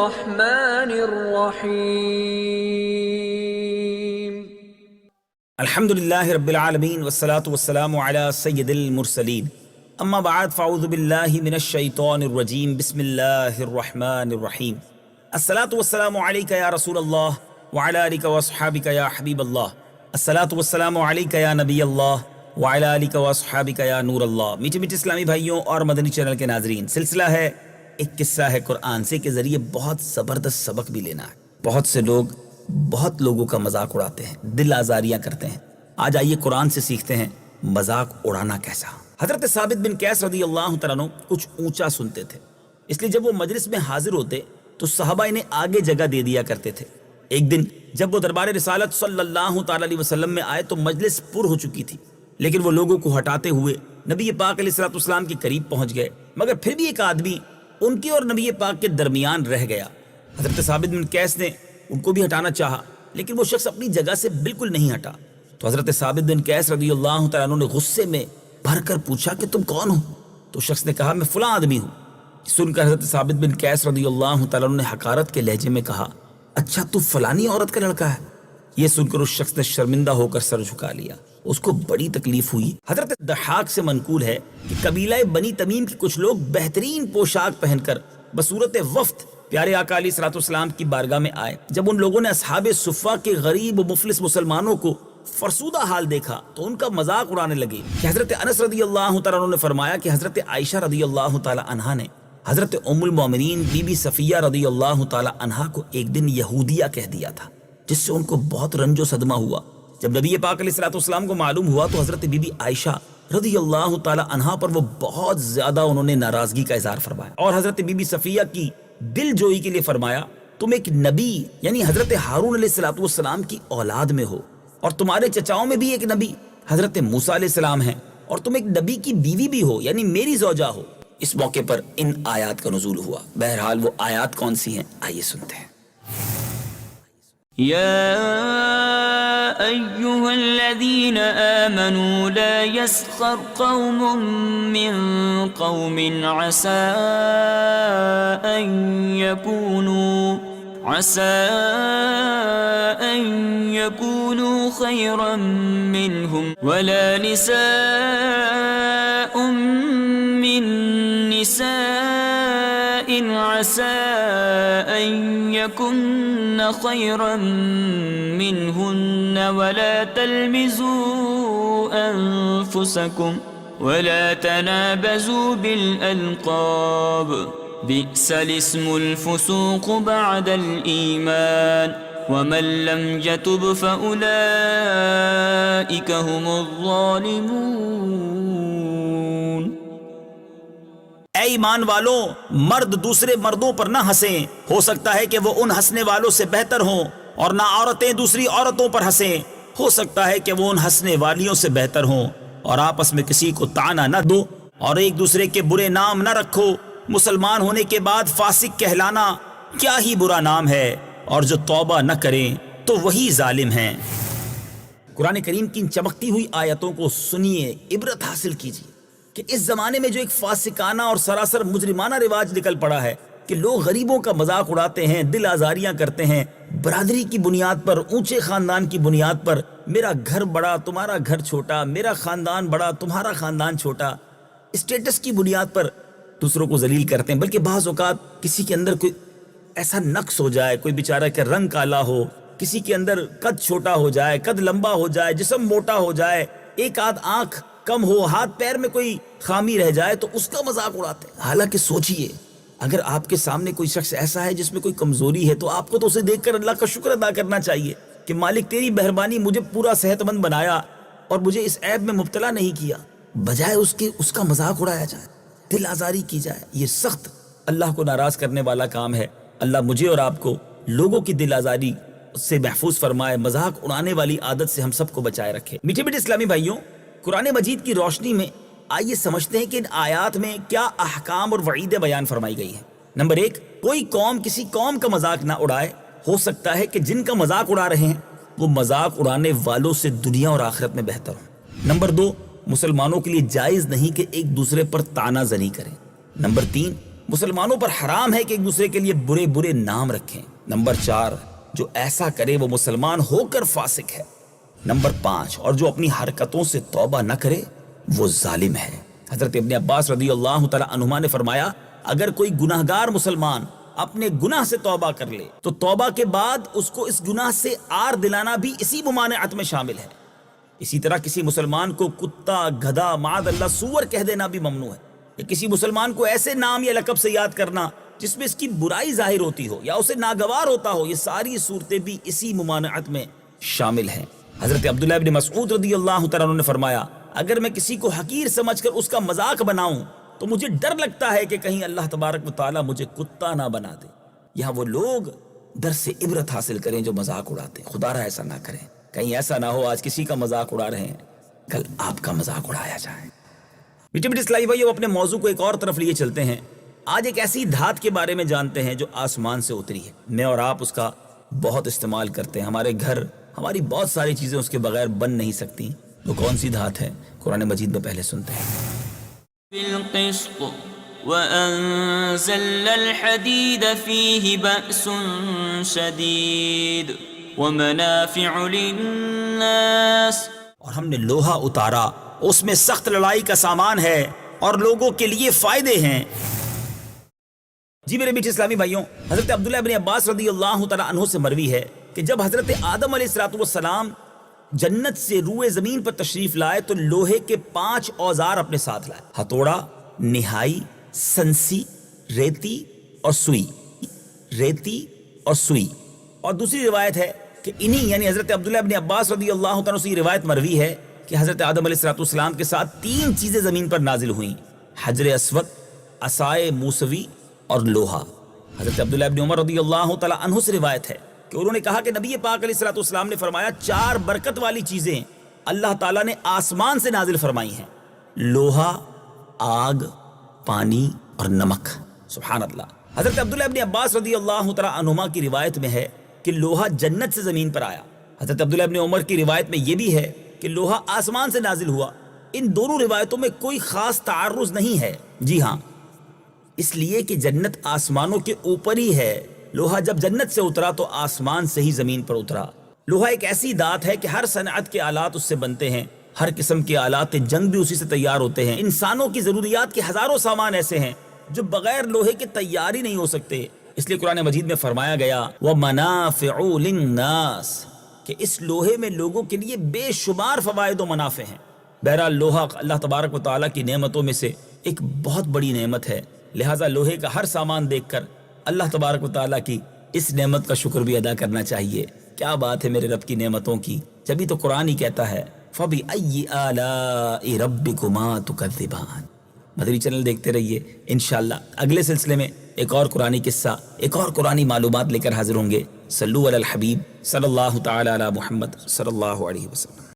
الرحمن الرحیم۔ الحمدللہ رب العالمین والصلاة والسلام علی سید المرسلین، اما بعد فاعوذ باللہ من الشیطان الرجیم، بسم اللہ الرحمن الرحیم۔ الصلاة والسلام علیکہ یا رسول اللہ وعلی آلک واصحابک یا حبیب اللہ، الصلاة والسلام علیکہ یا نبی اللہ وعلی آلک واصحابک یا نور اللہ۔ میٹھے میٹھے اسلامی بھائیوں اور مدنی چینل کے ناظرین، سلسلہ ہے ایک قصہ ہے قرآن سے کے ذریعے بہت زبردست سبق بھی لینا ہے۔ بہت سے لوگ بہت لوگوں کا مذاق اڑاتے ہیں، دل آزاریاں کرتے ہیں۔ آج آئیے قرآن سے سیکھتے ہیں مذاق اڑانا کیسا۔ حضرت ثابت بن قیس رضی اللہ تعالیٰ عنہ کچھ اونچا سنتے تھے، اس لیے جب وہ مجلس میں حاضر ہوتے تو صحابہ انہیں آگے جگہ دے دیا کرتے تھے۔ ایک دن جب وہ دربار رسالت صلی اللہ تعالیٰ علیہ وسلم میں آئے تو مجلس پر ہو چکی تھی، لیکن وہ لوگوں کو ہٹاتے ہوئے نبی پاک علیہ الصلوۃ والسلام کے قریب پہنچ گئے، مگر پھر بھی ایک آدمی ان کے اور نبی پاک کے درمیان رہ گیا۔ حضرت ثابت بن قیس نے ان کو بھی ہٹانا چاہا، لیکن وہ شخص اپنی جگہ سے بالکل نہیں ہٹا۔ تو حضرت ثابت بن قیس رضی اللہ تعالیٰ عنہ نے غصے میں بھر کر پوچھا کہ تم کون ہو؟ تو شخص نے کہا میں فلاں آدمی ہوں۔ سن کر حضرت ثابت بن قیس رضی اللہ تعالیٰ عنہ نے حقارت کے لہجے میں کہا اچھا تو فلانی عورت کا لڑکا ہے؟ یہ سن کر اس شخص نے شرمندہ ہو کر سر جھکا لیا، اس کو بڑی تکلیف ہوئی۔ حضرت ضحاک سے منقول ہے کہ قبیلہ بنی تمیم کے کچھ لوگ بہترین پوشاک پہن کر بصورت وفد پیارے آقا علیہ الصلوۃ والسلام کی بارگاہ میں آئے۔ جب ان لوگوں نے اصحاب صفہ کے غریب و مفلس مسلمانوں کو فرسودہ حال دیکھا تو ان کا مذاق اڑانے لگے کہ حضرت انس رضی اللہ تعالیٰ عنہ نے فرمایا کہ حضرت عائشہ رضی اللہ تعالیٰ عنہا نے حضرت ام المومنین بی بی صفیہ رضی اللہ تعالیٰ عنہا کو ایک دن یہودیہ کہہ دیا تھا، جس سے ان کو بہت رنج و صدمہ ہوا۔ جب نبی پاک علیہ الصلوۃ والسلام کو معلوم ہوا تو حضرت بی بی عائشہ رضی اللہ تعالیٰ عنہا پر وہ بہت زیادہ انہوں نے ناراضگی کا اظہار فرمایا، اور حضرت بی بی صفیہ کی دل جوئی کے لیے فرمایا تم ایک نبی یعنی حضرت ہارون علیہ الصلوۃ والسلام کی اولاد میں ہو، اور تمہارے چچاؤں میں بھی ایک نبی حضرت موسیٰ علیہ السلام ہیں، اور تم ایک نبی کی بیوی بھی ہو یعنی میری زوجہ ہو۔ اس موقع پر ان آیات کا نزول ہوا۔ بہرحال وہ آیات کون سی ہیں آئیے سنتے ہیں۔ يا أيها الذين آمنوا لا يسخر قوم من قوم عسى أن يكونوا خيرا منهم ولا نساء من نساء عسى أن يكن خيرا منهن ولا تلمزوا أنفسكم ولا تنابزوا بالألقاب بئس الاسم الفسوق بعد الإيمان ومن لم يتب فأولئك هم الظالمون۔ اے ایمان والوں، مرد دوسرے مردوں پر نہ ہنسیں، ہو سکتا ہے کہ وہ ان ہنسنے والوں سے بہتر ہوں، اور نہ عورتیں دوسری عورتوں پر ہنسیں، ہو سکتا ہے کہ وہ ان ہنسنے والیوں سے بہتر ہوں، اور آپس میں کسی کو طعنہ نہ دو اور ایک دوسرے کے برے نام نہ رکھو۔ مسلمان ہونے کے بعد فاسق کہلانا کیا ہی برا نام ہے، اور جو توبہ نہ کریں تو وہی ظالم ہیں۔ قرآن کریم کی ان چمکتی ہوئی آیتوں کو سنیے، عبرت حاصل کیجیے کہ اس زمانے میں جو ایک فاسقانہ اور سراسر مجرمانہ رواج نکل پڑا ہے کہ لوگ غریبوں کا مذاق اڑاتے ہیں، دل آزاریاں کرتے ہیں، برادری کی بنیاد پر، اونچے خاندان کی بنیاد پر، میرا گھر بڑا تمہارا گھر چھوٹا، میرا خاندان بڑا تمہارا خاندان چھوٹا، اسٹیٹس کی بنیاد پر دوسروں کو ذلیل کرتے ہیں۔ بلکہ بعض اوقات کسی کے اندر کوئی ایسا نقص ہو جائے، کوئی بیچارہ کا رنگ کالا ہو، کسی کے اندر قد چھوٹا ہو جائے، قد لمبا ہو جائے، جسم موٹا ہو جائے، ایک آدھ آنکھ کم ہو، ہاتھ پیر میں کوئی خامی رہ جائے تو اس کا مذاق اڑاتے ہیں۔ حالانکہ سوچئے اگر آپ کے سامنے کوئی شخص ایسا ہے جس میں کوئی کمزوری ہے تو آپ کو تو اسے دیکھ کر اللہ کا شکر ادا کرنا چاہیے کہ مالک تیری مہربانی، مجھے پورا صحت مند بنایا اور مجھے اس عیب میں مبتلا نہیں کیا، بجائے اس کے اس کا مذاق اڑایا جائے، دل آزاری کی جائے۔ یہ سخت اللہ کو ناراض کرنے والا کام ہے۔ اللہ مجھے اور آپ کو لوگوں کی دل آزاری سے محفوظ فرمائے، مذاق اڑانے والی عادت سے ہم سب کو بچائے رکھے۔ میٹھے میٹھے اسلامی بھائیوں، قرآن مجید کی روشنی میں آئیے سمجھتے ہیں کہ ان آیات میں کیا احکام اور وعیدیں بیان فرمائی گئی ہیں۔ نمبر 1، کوئی قوم کسی قوم کا مذاق نہ اڑائے۔ ہو سکتا ہے کہ جن کا مذاق اڑا رہے ہیں وہ مذاق اڑانے والوں سے دنیا اور آخرت میں بہتر ہوں۔ نمبر 2، مسلمانوں کے لیے جائز نہیں کہ ایک دوسرے پر طعنہ زنی کریں۔ نمبر 3، مسلمانوں پر حرام ہے کہ ایک دوسرے کے لیے برے برے نام رکھیں۔ نمبر 4، جو ایسا کرے وہ مسلمان ہو کر فاسق ہے۔ نمبر 5، اور جو اپنی حرکتوں سے توبہ نہ کرے وہ ظالم ہے۔ حضرت ابن عباس رضی اللہ تعالی عنہما نے فرمایا اگر کوئی گناہگار مسلمان اپنے گناہ سے توبہ کر لے تو توبہ کے بعد اس کو اس گناہ سے عار دلانا بھی اسی ممانعت میں شامل ہے۔ اسی طرح کسی مسلمان کو کتا، گدھا، معاذ اللہ سور کہہ دینا بھی ممنوع ہے، یا کسی مسلمان کو ایسے نام یا لقب سے یاد کرنا جس میں اس کی برائی ظاہر ہوتی ہو یا اسے ناگوار ہوتا ہو، یہ ساری صورتیں بھی اسی ممانعت میں شامل ہیں۔ حضرت عبداللہ ابن مسعود رضی اللہ تعالیٰ عنہ نے فرمایا اگر میں کسی کو حقیر سمجھ کر اس کا مذاق بناؤں تو مجھے ڈر لگتا ہے کہ کہیں اللہ تبارک و تعالیٰ مجھے کتا نہ بنا دے۔ یہاں وہ لوگ درس سے عبرت حاصل کریں جو مذاق اڑاتے ہیں، خدا را ایسا نہ کریں، کہیں ایسا نہ ہو آج کسی کا مذاق اڑا رہے ہیں کل آپ کا مذاق اڑایا جائے۔ میٹھے میٹھے اسلامی بھائیو، اپنے موضوع کو ایک اور طرف لیے چلتے ہیں۔ آج ایک ایسی دھات کے بارے میں جانتے ہیں جو آسمان سے اتری ہے، میں اور آپ اس کا بہت استعمال کرتے ہیں، ہمارے گھر، ہماری بہت ساری چیزیں اس کے بغیر بن نہیں سکتی۔ وہ کون سی دھات ہے؟ قرآن مجید میں پہلے سنتے ہیں۔ بالقسط وأنزلنا الحديد فيه بأس شديد ومنافع للناس، اور ہم نے لوہا اتارا، اس میں سخت لڑائی کا سامان ہے اور لوگوں کے لیے فائدے ہیں۔ جی میرے میٹھے اسلامی بھائیوں، حضرت عبداللہ ابن عباس رضی اللہ تعالیٰ عنہ سے مروی ہے کہ جب حضرت آدم علیہ السلام جنت سے روئے زمین پر تشریف لائے تو لوہے کے 5 اوزار اپنے ساتھ لائے، ہتھوڑا، نہائی، سنسی، ریتی اور سوئی، ریتی اور سوئی۔ اور دوسری روایت ہے کہ انہی یعنی حضرت عبداللہ ابن عباس رضی اللہ تعالیٰ سے یہ روایت مروی ہے کہ حضرت آدم علیہ السلام کے ساتھ 3 چیزیں زمین پر نازل ہوئیں، حجر اسود، عصائے موسوی اور لوہا۔ حضرت عبداللہ ابن عمر رضی اللہ تعالیٰ عنہ سے روایت ہے کہ انہوں نے کہا کہ نبی پاک علیہ السلام نے فرمایا 4 برکت والی چیزیں اللہ تعالیٰ نے آسمان سے نازل فرمائی ہیں، لوہا، آگ، پانی اور نمک۔ سبحان اللہ۔ حضرت عبداللہ ابن عباس رضی اللہ تعالیٰ عنہما کی روایت میں ہے کہ لوہا جنت سے زمین پر آیا۔ حضرت عبداللہ ابن عمر کی روایت میں یہ بھی ہے کہ لوہا آسمان سے نازل ہوا۔ ان دونوں روایتوں میں کوئی خاص تعارض نہیں ہے۔ جی ہاں، اس لیے کہ جنت آسمانوں کے اوپر ہی ہے، لوہا جب جنت سے اترا تو آسمان سے ہی زمین پر اترا۔ لوہا ایک ایسی دھات ہے کہ ہر صنعت کے آلات اس سے بنتے ہیں، ہر قسم کے آلات جنگ بھی اسی سے تیار ہوتے ہیں۔ انسانوں کی ضروریات کے ہزاروں سامان ایسے ہیں جو بغیر لوہے کے تیار ہی نہیں ہو سکتے۔ اس لیے قرآن مجید میں فرمایا گیا وَمَنَافِعُ لِلنَّاسِ کہ اس لوہے میں لوگوں کے لیے بے شمار فوائد و منافع ہیں۔ بہرحال لوہا اللہ تبارک و تعالیٰ کی نعمتوں میں سے ایک بہت بڑی نعمت ہے، لہٰذا لوہے کا ہر سامان دیکھ کر اللہ تبارک و تعالیٰ کی اس نعمت کا شکر بھی ادا کرنا چاہیے۔ کیا بات ہے میرے رب کی نعمتوں کی، جبھی تو قرآن ہی کہتا ہے فَبِأَيِّ آلَاءِ رَبِّكُمَا تُكَذِّبَانِ۔ مدنی چینل دیکھتے رہیے، انشاءاللہ اگلے سلسلے میں ایک اور قرآنی قصہ، ایک اور قرآنی معلومات لے کر حاضر ہوں گے۔ صلو علی الحبیب صلی اللہ تعالی علی محمد صلی اللہ علیہ وسلم۔